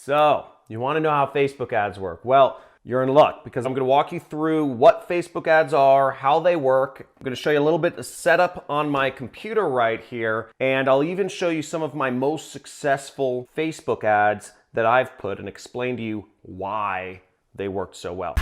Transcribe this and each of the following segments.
So, you want to know how Facebook ads work? Well, you're in luck because I'm going to walk you through what Facebook ads are, how they work. I'm going to show you a little bit of setup on my computer right here, and I'll even show you some of my most successful Facebook ads that I've put and explain to you why they worked so well.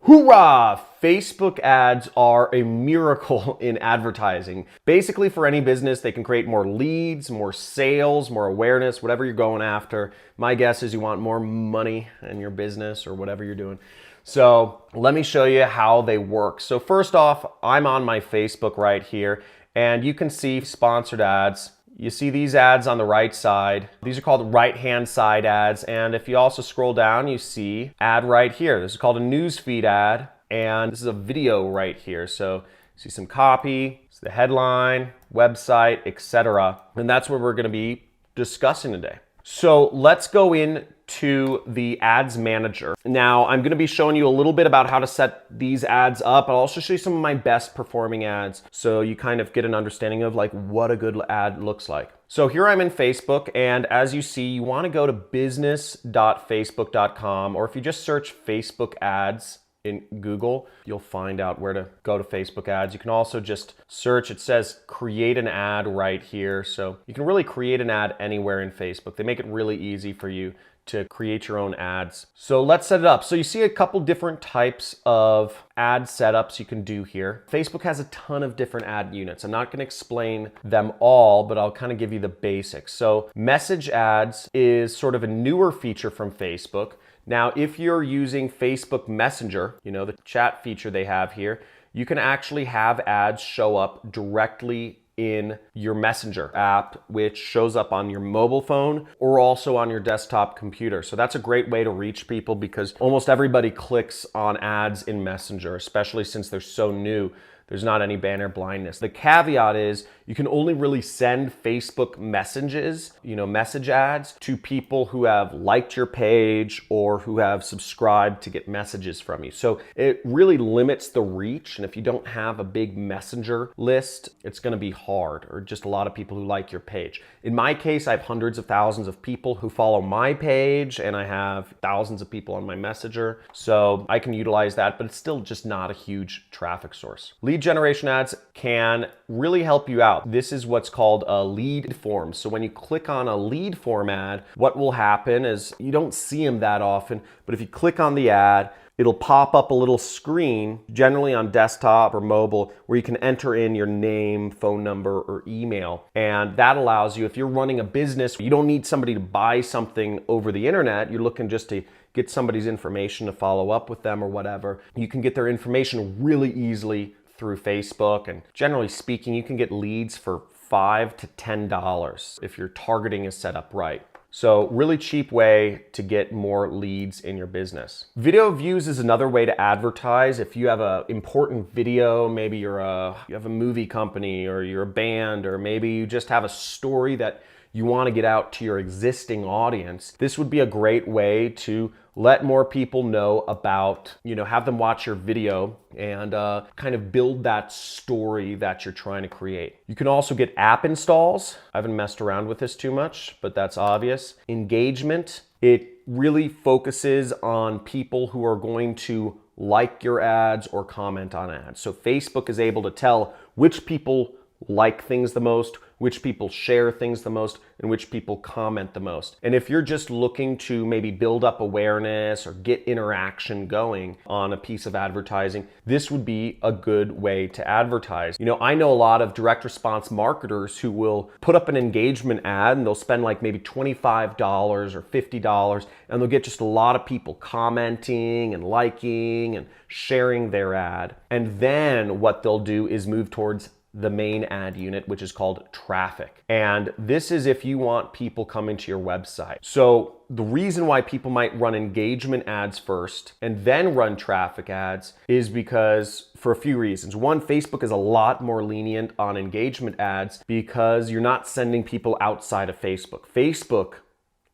Hoorah! Facebook ads are a miracle in advertising. Basically, for any business, they can create more leads, more sales, more awareness, whatever you're going after. My guess is you want more money in your business or whatever you're doing. So let me show you how they work. So first off, I'm on my Facebook right here, and you can see sponsored ads. You see these ads on the right side. These are called right-hand side ads. And if you also scroll down, you see ad right here. This is called a newsfeed ad. And this is a video right here. So you see some copy, it's the headline, website, etc. And that's what we're going to be discussing today. So let's go into the ads manager. Now I'm going to be showing you a little bit about how to set these ads up. I'll also show you some of my best performing ads so you kind of get an understanding of like what a good ad looks like. So here I'm in Facebook, and as you see, you want to go to business.facebook.com, or if you just search Facebook ads in Google, you'll find out where to go to Facebook ads. You can also just search, it says create an ad right here. So you can really create an ad anywhere in Facebook. They make it really easy for you to create your own ads. So let's set it up. So you see a couple different types of ad setups you can do here. Facebook has a ton of different ad units. I'm not going to explain them all, but I'll kind of give you the basics. So message ads is sort of a newer feature from Facebook. Now, if you're using Facebook Messenger, you know, the chat feature they have here, you can actually have ads show up directly in your Messenger app, which shows up on your mobile phone or also on your desktop computer. So that's a great way to reach people because almost everybody clicks on ads in Messenger, especially since they're so new. There's not any banner blindness. The caveat is you can only really send Facebook messages, message ads to people who have liked your page or who have subscribed to get messages from you. So it really limits the reach. And if you don't have a big messenger list, it's gonna be hard, or just a lot of people who like your page. In my case, I have hundreds of thousands of people who follow my page, and I have thousands of people on my messenger. So I can utilize that, but it's still just not a huge traffic source. Lead generation ads can really help you out. This is what's called a lead form. So when you click on a lead form ad, what will happen is you don't see them that often, but if you click on the ad, it'll pop up a little screen, generally on desktop or mobile, where you can enter in your name, phone number, or email. And that allows you, if you're running a business, you don't need somebody to buy something over the internet. You're looking just to get somebody's information to follow up with them or whatever. You can get their information really easily through Facebook. And generally speaking, you can get leads for $5 to $10 if your targeting is set up right. So really cheap way to get more leads in your business. Video views is another way to advertise. If you have an important video, maybe you have a movie company, or you're a band, or maybe you just have a story that you want to get out to your existing audience, this would be a great way to let more people know about, have them watch your video and kind of build that story that you're trying to create. You can also get app installs. I haven't messed around with this too much, but that's obvious. Engagement, it really focuses on people who are going to like your ads or comment on ads. So Facebook is able to tell which people like things the most, which people share things the most, and which people comment the most. And if you're just looking to maybe build up awareness or get interaction going on a piece of advertising, this would be a good way to advertise. I know a lot of direct response marketers who will put up an engagement ad and they'll spend like maybe $25 or $50, and they'll get just a lot of people commenting and liking and sharing their ad. And then what they'll do is move towards the main ad unit, which is called traffic. And this is if you want people coming to your website. So the reason why people might run engagement ads first and then run traffic ads is because for a few reasons. One, Facebook is a lot more lenient on engagement ads because you're not sending people outside of Facebook. Facebook,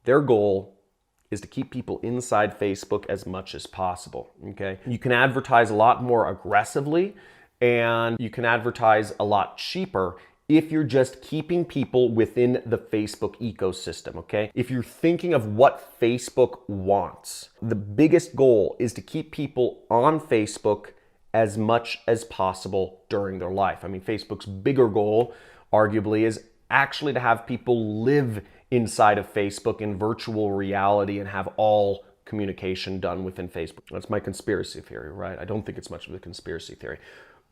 their goal is to keep people inside Facebook as much as possible, okay? You can advertise a lot more aggressively and you can advertise a lot cheaper if you're just keeping people within the Facebook ecosystem, okay? If you're thinking of what Facebook wants, the biggest goal is to keep people on Facebook as much as possible during their life. I mean, Facebook's bigger goal, arguably, is actually to have people live inside of Facebook in virtual reality and have all communication done within Facebook. That's my conspiracy theory, right? I don't think it's much of a conspiracy theory.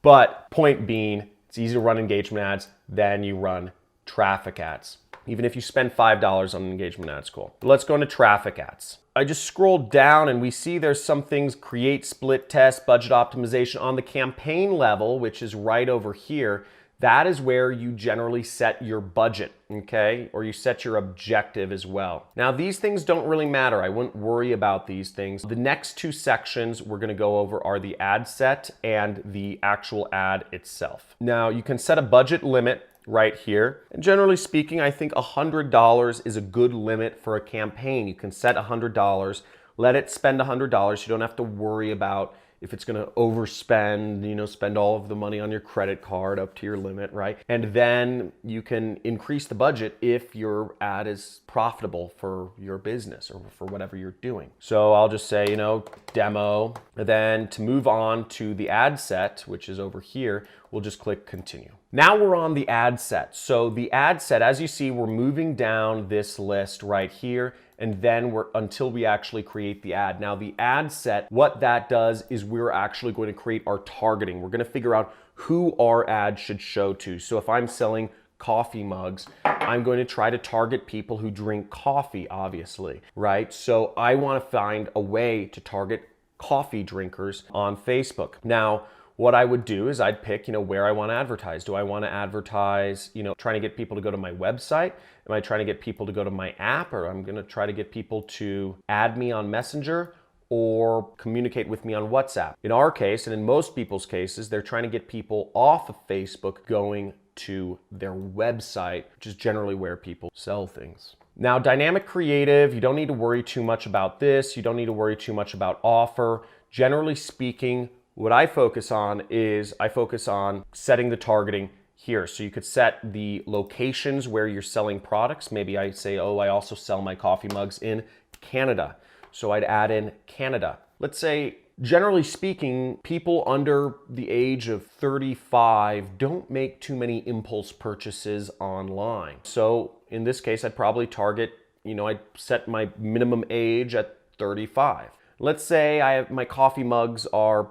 But point being, it's easy to run engagement ads than you run traffic ads. Even if you spend $5 on an engagement ad, it's cool. But let's go into traffic ads. I just scrolled down and we see there's some things: create, split test, budget optimization. On the campaign level, which is right over here, that is where you generally set your budget, okay? Or you set your objective as well. Now, these things don't really matter. I wouldn't worry about these things. The next two sections we're gonna go over are the ad set and the actual ad itself. Now, you can set a budget limit right here. And generally speaking, I think $100 is a good limit for a campaign. You can set $100, let it spend $100. You don't have to worry about if it's gonna overspend, you know, spend all of the money on your credit card up to your limit, right? And then you can increase the budget if your ad is profitable for your business or for whatever you're doing. So I'll just say, you know, demo. And then to move on to the ad set, which is over here, we'll just click continue. Now we're on the ad set. So the ad set, as you see, we're moving down this list right here, and then until we actually create the ad. Now the ad set, what that does is we're actually going to create our targeting. We're going to figure out who our ad should show to. So if I'm selling coffee mugs, I'm going to try to target people who drink coffee, obviously, right? So I want to find a way to target coffee drinkers on Facebook. Now, what I would do is I'd pick, you know, where I want to advertise. Do I want to advertise, you know, trying to get people to go to my website? Am I trying to get people to go to my app? Or I'm going to try to get people to add me on Messenger or communicate with me on WhatsApp? In our case, and in most people's cases, they're trying to get people off of Facebook going to their website, which is generally where people sell things. Now, dynamic creative, you don't need to worry too much about this. You don't need to worry too much about offer. Generally speaking, what I focus on is I focus on setting the targeting here. So you could set the locations where you're selling products. Maybe I say, oh, I also sell my coffee mugs in Canada. So I'd add in Canada. Let's say, generally speaking, people under the age of 35 don't make too many impulse purchases online. So in this case, I'd probably target, you know, I'd set my minimum age at 35. Let's say my coffee mugs are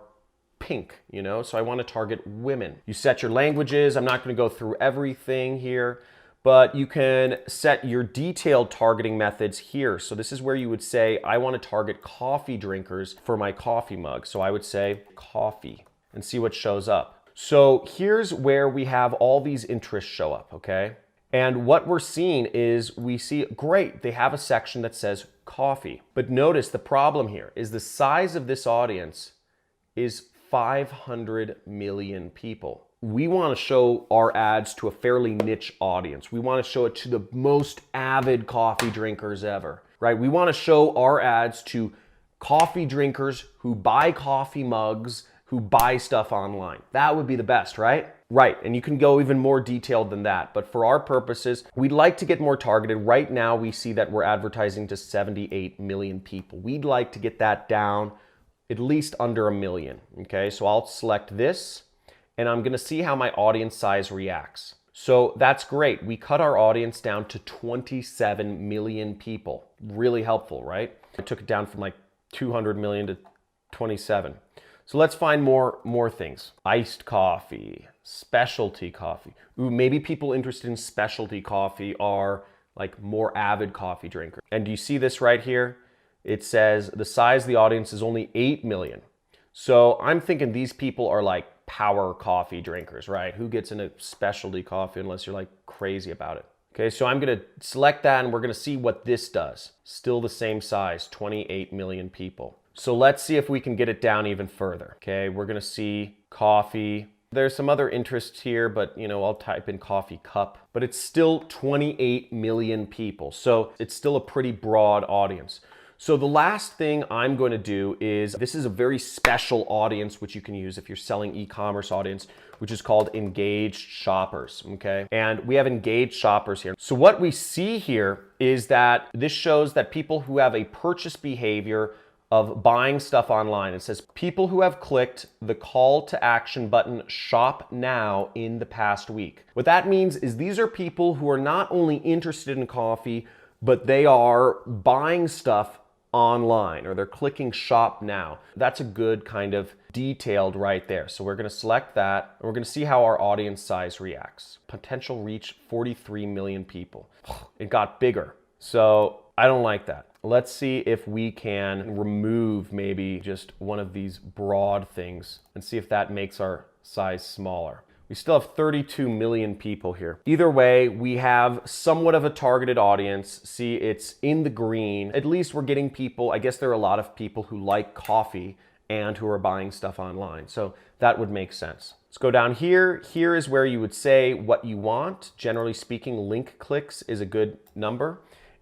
pink, you know, so I want to target women. You set your languages. I'm not going to go through everything here, but you can set your detailed targeting methods here. So this is where you would say, I want to target coffee drinkers for my coffee mug. So I would say coffee and see what shows up. So here's where we have all these interests show up, okay? And what we're seeing is we see, great, they have a section that says coffee. But notice the problem here is the size of this audience is 500 million people. We want to show our ads to a fairly niche audience. We want to show it to the most avid coffee drinkers ever, right? We want to show our ads to coffee drinkers who buy coffee mugs, who buy stuff online. That would be the best, right? Right, and you can go even more detailed than that. But for our purposes, we'd like to get more targeted. Right now, we see that we're advertising to 78 million people. We'd like to get that down at least under 1 million, okay? So I'll select this and I'm gonna see how my audience size reacts. So that's great. We cut our audience down to 27 million people. Really helpful, right? I took it down from like 200 million to 27. So let's find more things. Iced coffee, specialty coffee. Ooh, maybe people interested in specialty coffee are like more avid coffee drinkers. And do you see this right here? It says the size of the audience is only 8 million. So I'm thinking these people are like power coffee drinkers, right? Who gets into specialty coffee unless you're like crazy about it? Okay, so I'm gonna select that and we're gonna see what this does. Still the same size, 28 million people. So let's see if we can get it down even further. Okay, we're gonna see coffee. There's some other interests here, but you know, I'll type in coffee cup, but it's still 28 million people. So it's still a pretty broad audience. So the last thing I'm going to do is, this is a very special audience which you can use if you're selling e-commerce audience, which is called engaged shoppers, okay? And we have engaged shoppers here. So what we see here is that this shows that people who have a purchase behavior of buying stuff online. It says people who have clicked the call to action button shop now in the past week. What that means is these are people who are not only interested in coffee, but they are buying stuff online, or they're clicking shop now. That's a good kind of detailed right there. So we're going to select that, and we're going to see how our audience size reacts. Potential reach 43 million people. It got bigger. So I don't like that. Let's see if we can remove maybe just one of these broad things and see if that makes our size smaller. We still have 32 million people here. Either way, we have somewhat of a targeted audience. See, it's in the green. At least we're getting people, I guess there are a lot of people who like coffee and who are buying stuff online. So that would make sense. Let's go down here. Here is where you would say what you want. Generally speaking, link clicks is a good number.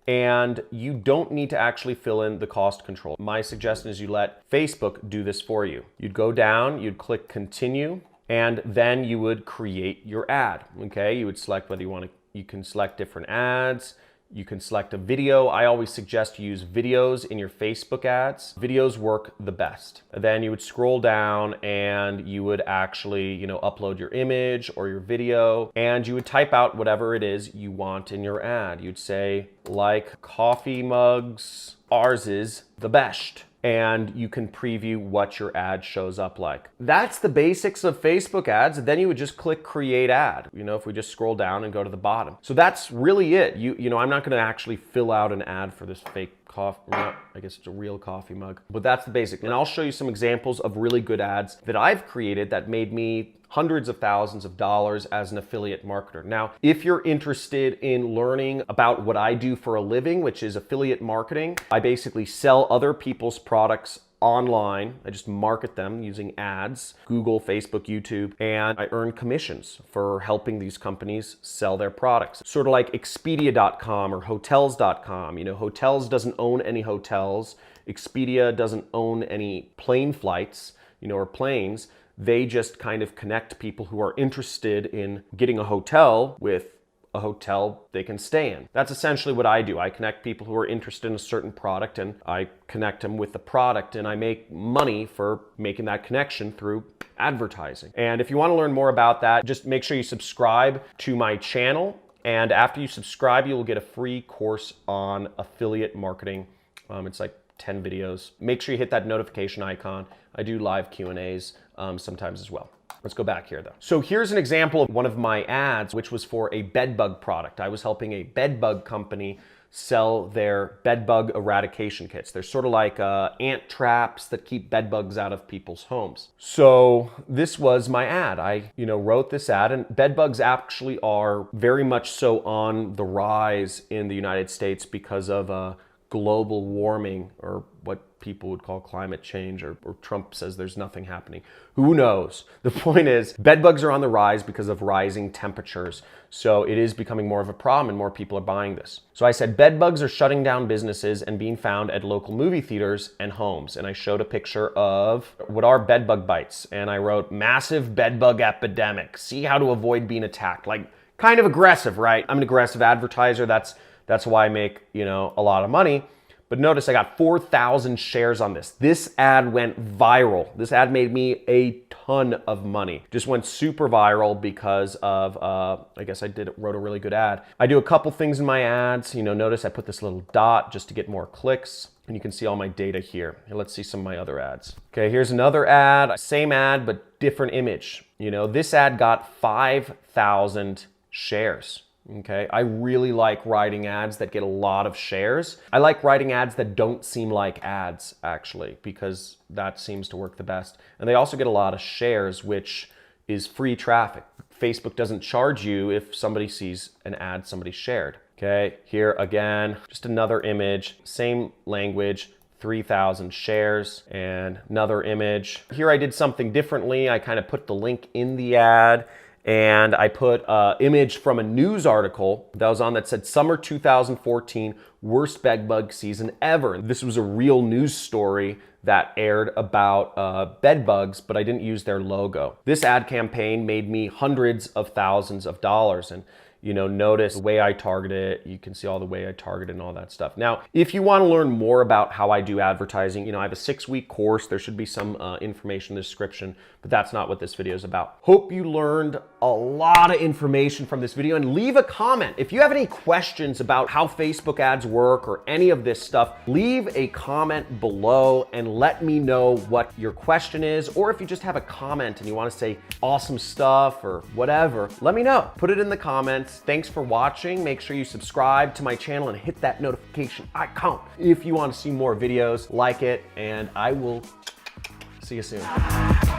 And you don't need to actually fill in the cost control. My suggestion is you let Facebook do this for you. You'd go down, you'd click continue, and then you would create your ad, okay? You would select whether you want to, you can select different ads, you can select a video. I always suggest you use videos in your Facebook ads. Videos work the best. Then you would scroll down and you would actually, upload your image or your video, and you would type out whatever it is you want in your ad. You'd say, like coffee mugs, ours is the best. And you can preview what your ad shows up like. That's the basics of Facebook ads. Then you would just click create ad. If we just scroll down and go to the bottom. So that's really it. I'm not going to actually fill out an ad for this fake coffee. No, I guess it's a real coffee mug. But that's the basic. And I'll show you some examples of really good ads that I've created that made me hundreds of thousands of dollars as an affiliate marketer. Now, if you're interested in learning about what I do for a living, which is affiliate marketing, I basically sell other people's products online. I just market them using ads, Google, Facebook, YouTube, and I earn commissions for helping these companies sell their products. Sort of like Expedia.com or Hotels.com. Hotels doesn't own any hotels. Expedia doesn't own any plane flights, or planes. They just kind of connect people who are interested in getting a hotel with a hotel they can stay in. That's essentially what I do. I connect people who are interested in a certain product, and I connect them with the product, and I make money for making that connection through advertising. And if you want to learn more about that, just make sure you subscribe to my channel. And after you subscribe, you will get a free course on affiliate marketing. It's like 10 videos. Make sure you hit that notification icon. I do live Q&As sometimes as well. Let's go back here though. So here's an example of one of my ads, which was for a bed bug product. I was helping a bed bug company sell their bed bug eradication kits. They're sort of like ant traps that keep bed bugs out of people's homes. So this was my ad. I wrote this ad, and bed bugs actually are very much so on the rise in the United States because of global warming, or what people would call climate change, or Trump says there's nothing happening. Who knows? The point is, bed bugs are on the rise because of rising temperatures. So it is becoming more of a problem, and more people are buying this. So I said, bed bugs are shutting down businesses and being found at local movie theaters and homes. And I showed a picture of what are bed bug bites. And I wrote, massive bed bug epidemic. See how to avoid being attacked. Like, kind of aggressive, right? I'm an aggressive advertiser. That's why I make, a lot of money. But notice I got 4,000 shares on this. This ad went viral. This ad made me a ton of money. Just went super viral because of, I guess I wrote a really good ad. I do a couple things in my ads. Notice I put this little dot just to get more clicks. And you can see all my data here. And let's see some of my other ads. Okay, here's another ad. Same ad, but different image. This ad got 5,000 shares. Okay, I really like writing ads that get a lot of shares. I like writing ads that don't seem like ads, actually, because that seems to work the best. And they also get a lot of shares, which is free traffic. Facebook doesn't charge you if somebody sees an ad somebody shared. Okay, here again, just another image, same language, 3,000 shares, and another image. Here I did something differently. I kind of put the link in the ad, and I put an image from a news article that was on that said summer 2014 worst bedbug season ever. This was a real news story that aired about bed bugs, but I didn't use their logo. This ad campaign made me hundreds of thousands of dollars, and notice the way I target it. You can see all the way I target it and all that stuff. Now, if you want to learn more about how I do advertising, I have a 6-week course. There should be some information in the description, but that's not what this video is about. Hope you learned a lot of information from this video, and leave a comment. If you have any questions about how Facebook ads work or any of this stuff, leave a comment below and let me know what your question is, or if you just have a comment and you want to say awesome stuff or whatever, let me know. Put it in the comments. Thanks for watching. Make sure you subscribe to my channel and hit that notification icon if you want to see more videos like it, and I will see you soon.